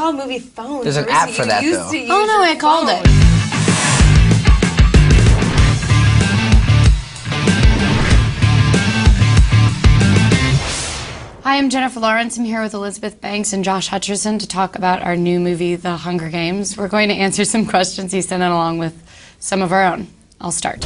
called movie phones. There's an app for that, though. Oh, no, I called it. Hi, I'm Jennifer Lawrence. I'm here with Elizabeth Banks and Josh Hutcherson to talk about our new movie, The Hunger Games. We're going to answer some questions he sent in along with some of our own. I'll start.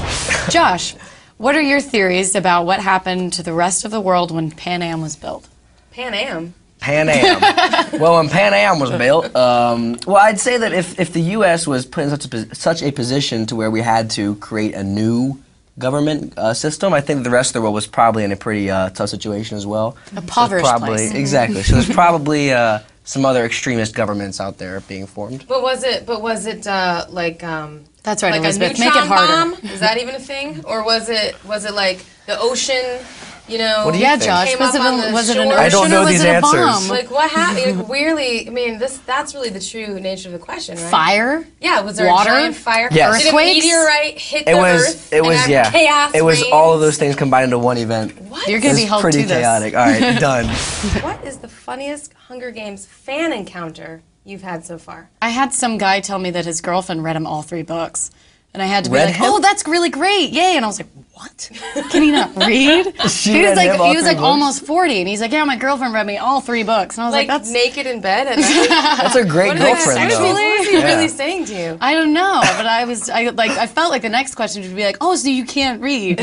Josh, what are your theories about what happened to the rest of the world when Pan Am was built? Pan Am? Pan Am. Well, when Pan Am was built, well, I'd say that if the U.S. was put in such a position to where we had to create a new government system, I think the rest of the world was probably in a pretty tough situation as well. A impoverished place. Exactly. So there's probably some other extremist governments out there being formed. But was it like That's right, like Elizabeth. a Make it neutron harder. bomb? Is that even a thing? Or was it like the ocean? You know, What do you Yeah, think? Josh. Came Was up it on the an shore? ocean I don't know or was these it a answers. bomb? Like what happened? Like, weirdly, I mean, that's really the true nature of the question, right? Fire? Yeah, was there Water? a giant fire? Yes. Did a Earthquakes? meteorite hit the It was, Earth? yeah. It was all of those things combined into one event. What? You're going to be It's held pretty to this. chaotic. All right, done. What is the funniest Hunger Games fan encounter you've had so far? I had some guy tell me that his girlfriend read him all 3 books. And I had to be Read like, him? oh, that's really great, yay. And I was like, what? Can he not read? She he was read like, him all he was 3 like books? almost 40. And he's like, yeah, my girlfriend read me all 3 books. And I was like, that's... naked in bed at night? That's a great girlfriend, though. What was he really saying to you? I don't know, but I felt like the next question would be like, oh, so you can't read.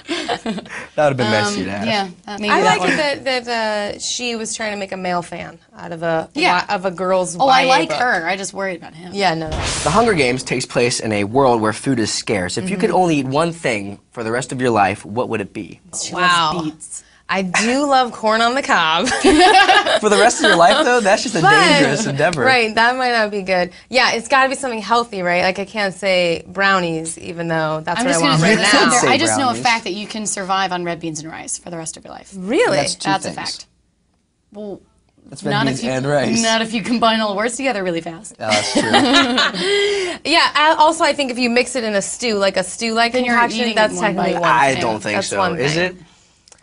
That would have been messy to ask. Yeah, maybe I that like one. it that she was trying to make a male fan out of a Yeah. of a girl's. Oh, I YA like book. her. I just worried about him. Yeah, no. The Hunger Games takes place in a world where food is scarce. If you could only eat one thing for the rest of your life, what would it be? She Wow. loves beets. I do love corn on the cob. For the rest of your life, though, that's just a dangerous endeavor. Right, that might not be good. Yeah, it's got to be something healthy, right? Like I can't say brownies, even though that's I'm what just I going want to right throw this out now. there. I just know a brownies. fact that you can survive on red beans and rice for the rest of your life. Really? That's two That's things. a fact. Well, That's red beans and rice. Not if you combine all the words together really fast. Oh, that's true. Yeah. Also, I think if you mix it in a stew, like a stew-like Then you're concoction, eating that's one technically bite. one I thing. don't think That's so. one Is thing. it?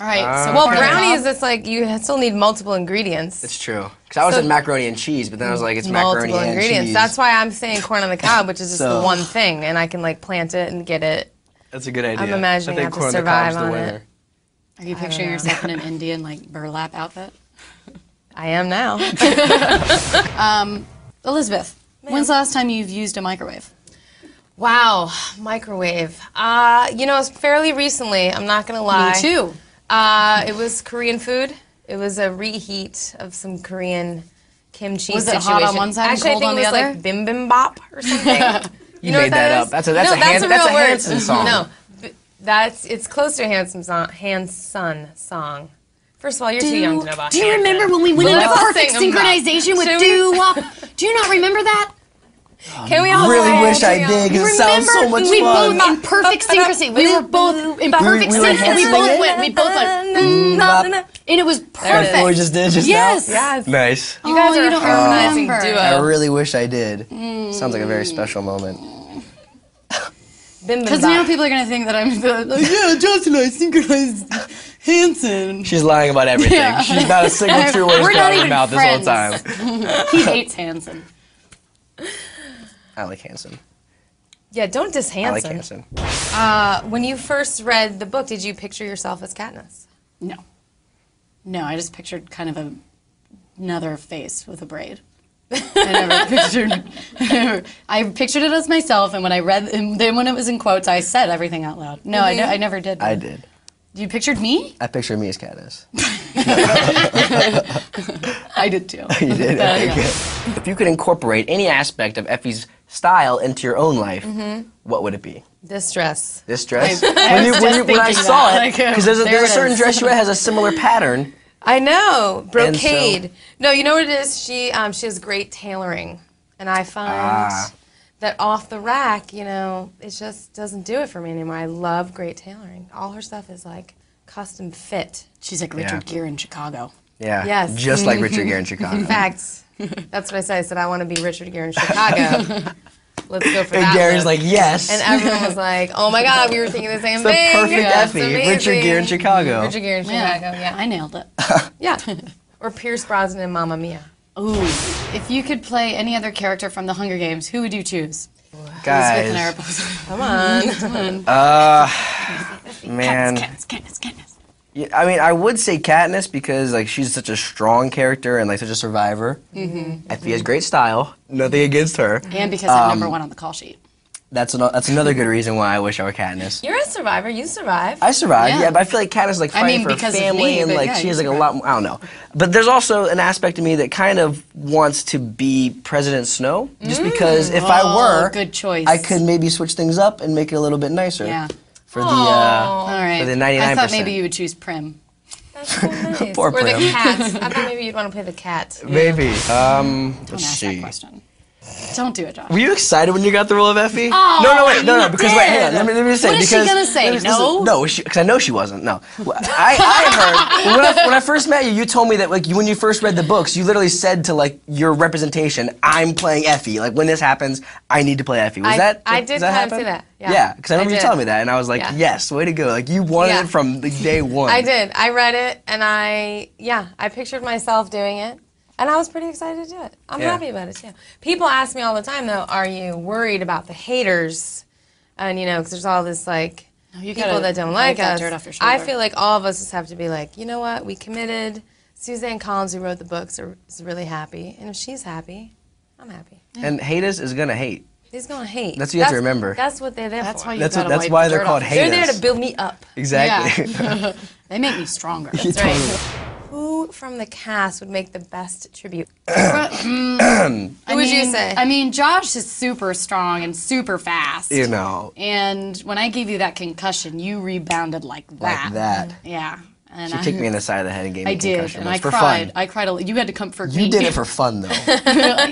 All right. So Well, corn on the brownies, cob. it's like you still need multiple ingredients. It's true. Because I was at macaroni and cheese, but then I was like, it's macaroni Multiple and ingredients. cheese. That's why I'm saying corn on the cob, which is just So- the one thing, and I can like plant it and get it. That's a good idea. I'm imagining I I think have to corn on the survive cob's the on winner. it. Are you picturing yourself in an Indian like burlap outfit? I am now. Elizabeth, when's the last time you've used a microwave? Wow, microwave. You know, it's fairly recently. I'm not gonna lie. Me too. It was Korean food. It was a reheat of some Korean kimchi. Was it situation. hot on one side and Actually, cold I on think the it was other? like bibimbap or something. You know made what that is? up. That's a no, that's that's a real word. Hanson song. No, it's close to a Hanson song. First of all, you're too young to know about Do you Hanson. remember when we went into Let's perfect sing 'em back. synchronization with Should we? doo-wop? Do you not remember that? Can we all really sing? wish I Can we all- did, because it sounds so much we fun. both in perfect synchrony. We were both in perfect we were sync, and we Hansoning both it? went. We both went. And it was There it is. perfect. What we just did just Yes. now? Yes. Nice. You guys Oh, are you a don't harmonizing remember. duo. I really wish I did. Sounds like a very special moment. Because now people are going to think that I'm like, yeah, Justin, I synchronized Hanson. She's lying about everything. Yeah. She's not a single true word We're has not come out of her even mouth friends. this whole time. He hates Hanson. I like Hanson. Yeah, don't diss I like Hanson. Hanson. When you first read the book, did you picture yourself as Katniss? No. No, I just pictured kind of another face with a braid. I never pictured. I pictured it as myself, and when I read, and then when it was in quotes, I said everything out loud. No, I never did. I did. You pictured me? I pictured me as Katniss. I did too. You did? Okay, good. If you could incorporate any aspect of Effie's style into your own life, what would it be? This dress. This dress? I was just when I thinking saw that, it, like, because there's there a it certain is. dress you wear has a similar pattern. I know, brocade. And No, you know what it is? She has great tailoring, and I find that off the rack, you know, it just doesn't do it for me anymore. I love great tailoring. All her stuff is like custom fit. She's like Richard Gere in Chicago. Yeah. Yes. Just like Richard Gere in Chicago. In fact, that's what I said. I said I want to be Richard Gere in Chicago. Let's go for And that. Gary's look. like, yes. And everyone was like, "Oh my God, we were thinking the same It's the thing." perfect Yeah, it's Effie, Richard Gere in amazing. Chicago. Richard Gere in Chicago. Yeah. I nailed it. Yeah. Or Pierce Brosnan in Mamma Mia. Ooh, if you could play any other character from the Hunger Games, who would you choose? Guys. Elizabeth and I are both. Come on. Man. Katniss. Yeah, I mean, I would say Katniss because like she's such a strong character and like such a survivor. Effie has great style. Nothing against her. And because I'm #1 on the call sheet. That's another good reason why I wish I were Katniss. You're a survivor. You survived. I survived, Yeah. but I feel like Katniss is like fighting for her because of family me, and but like yeah, she you has like a survived. lot more, I don't know. But there's also an aspect of me that kind of wants to be President Snow, just because if I were, good choice. I could maybe switch things up and make it a little bit nicer. Yeah. For the All right. for the 99%. I thought maybe you would choose Prim. That's so nice. Poor or the Prim. cat. I thought maybe you'd want to play the cat. Maybe. Let's Don't ask see. that question. Don't do it, Josh. Were you excited when you got the role of Effie? Oh, no, you because wait, hang on. did. Let me just say. What is she because, gonna say? let me- No? No, because I know she wasn't. No, I heard when I first met you. You told me that like when you first read the books, you literally said to like your representation, "I'm playing Effie. Like when this happens, I need to play Effie." Was that? I does did that kind of happen? say that. Yeah. Yeah, because I remember you did. telling me that, and I was like, Yeah. "Yes, way to go!" Like you wanted Yeah. it from the day one. I did. I read it, and I pictured myself doing it, and I was pretty excited to do it. I'm Yeah. happy about it too. People ask me all the time, though, are you worried about the haters? And because there's all this like you people gotta that don't wipe like that us. dirt off your I shoulder. feel like all of us just have to be like, you know what? We committed. Suzanne Collins, who wrote the books, is really happy, and if she's happy, I'm happy. And haters is gonna hate. He's gonna hate. That's what you have to remember. That's what they're there That's for. why you That's gotta that's wipe why the they're dirt called off. They're haters. there to build me up. Exactly. Yeah. They make me stronger. You That's right. totally- Who from the cast would make the best tribute? Who would you say? I mean, Josh is super strong and super fast. You know, And when I gave you that concussion, you rebounded like that. like that. Yeah. And She kicked me in the side of the head and gave me I a did, concussion. and It I was for cried. fun. I cried a lot. You had to comfort me. You did it for fun, though.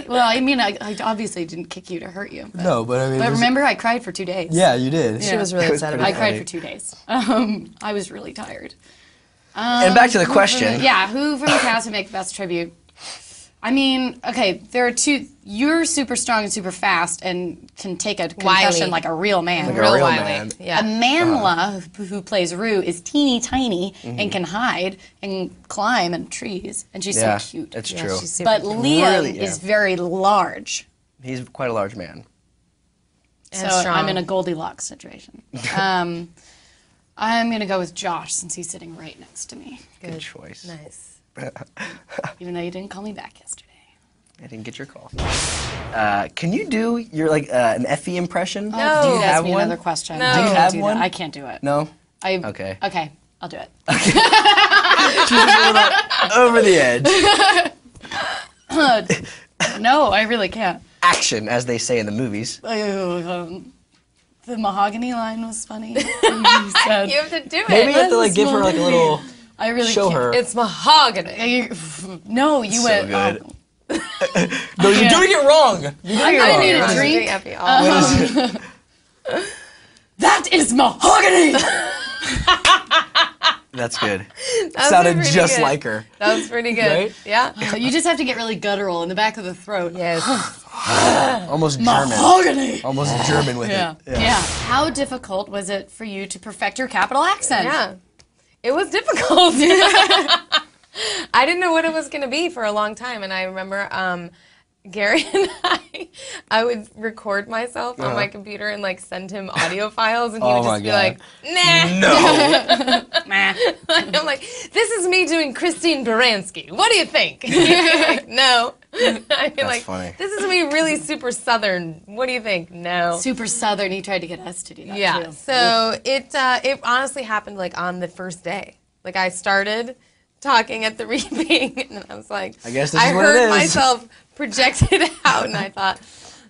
Well, I mean, I obviously didn't kick you to hurt you. But, No, but I mean, but it was- remember, I cried for 2 days. Yeah, you did. She was really It was upset pretty about I cried funny. for 2 days. I was really tired. And back to the question. Yeah, who from the cast would make the best tribute? I mean, okay, there are two. You're super strong and super fast and can take a concussion Wily. like a real man. Like a real Wiley. man. Yeah. Amanla, who plays Rue, is teeny tiny and can hide and climb in trees, and she's Yeah, so cute. that's Yeah, true. she's super But cute. Liam Really, yeah. is very large, He's quite a large man. And so strong. I'm in a Goldilocks situation. I'm gonna go with Josh since he's sitting right next to me, Good choice. Nice. even though you didn't call me back yesterday. I didn't get your call. Can you do your like an Effie impression? No. Do you have ask me one? another question? No. I Do you can't have do one? That. I can't do it. No. Okay, I'll do it. Over the edge. No, I really can't. Action, as they say in the movies. The mahogany line was funny. You said, You have to do it. Maybe you have to like give her like a little. I really Show can't. her. It's mahogany. No, you So went. good. Oh, No, you're Yeah. doing it wrong. You're doing I'm it gonna wrong. need a I'm drink. doing Effie all that is mahogany. That's good. That Sounded was pretty just good. like her. That was pretty good. Right? Yeah. You just have to get really guttural in the back of the throat. Yes. Almost German. Mahogany. Almost German with Yeah. it. Yeah. How difficult was it for you to perfect your capital accent? Yeah. It was difficult. I didn't know what it was going to be for a long time. And I remember Gary and I would record myself on my computer and like send him audio files. And he Oh would my just be God. like, nah. No. Meh. I'm like, this is me doing Christine Baranski. What do you think? He'd be like, no. I'd be like, funny. this is me really super Southern. What do you think? No. Super Southern. He tried to get us to do that Yeah. too. So it honestly happened like on the first day. Like I started talking at the reading, and then I was like, I guess this is I what it heard is. myself projected out, and I thought,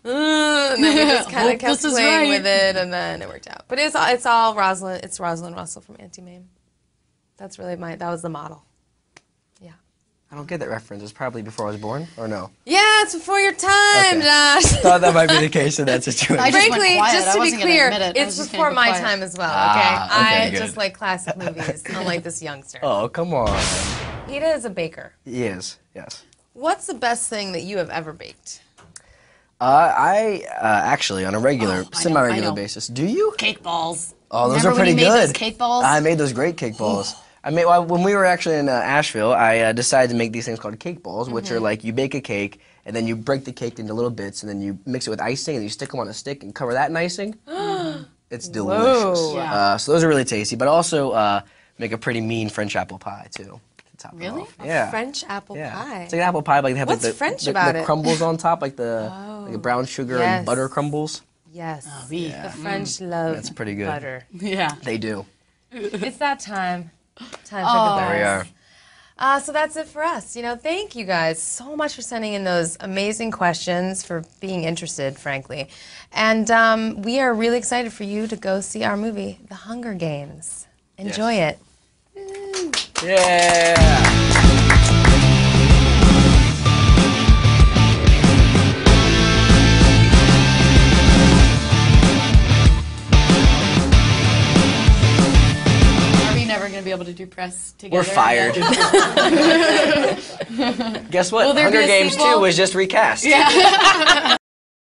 and then we just kind Hope of kept this is playing right. with it, and then it worked out. But it's all Rosalind. It's Rosalind Russell from Auntie Mame. That's really that was the model. Yeah. I don't get that reference. It's probably before I was born, or no? Yeah, it's before your time, Okay. Josh. Thought that might be the case in that situation. I just went Frankly, quiet. just I to be wasn't gonna clear, admit it. I was it's just before gonna be my quiet. time as well. Ah, okay, I good. just like classic movies, unlike this youngster. Oh, come on. Peter is a baker. He is, yes. What's the best thing that you have ever baked? I actually, on a regular, I semi-regular know. basis. Do you? Cake balls. Oh, those Remember are pretty when you good. made those cake balls? I made those great cake balls. Well, when we were actually in Asheville, I decided to make these things called cake balls, which are like you bake a cake and then you break the cake into little bits and then you mix it with icing and you stick them on a stick and cover that in icing. It's delicious. Yeah. So those are really tasty, but also make a pretty mean French apple pie too. To top it Really? off. Yeah. French apple pie. It's like an apple pie, but they have What's like French the about it? crumbles on top, like the brown sugar and butter crumbles. Yes. oui. The French love That's pretty good. butter. Yeah. They do. It's that time. Time Oh. for the There we best. are. So that's it for us. Thank you guys so much for sending in those amazing questions, for being interested, frankly. And we are really excited for you to go see our movie, The Hunger Games. Enjoy it. Yeah. Are we never going to be able to do press together? We're fired. Guess what? Will there be Hunger a Games sequel? 2 was just recast.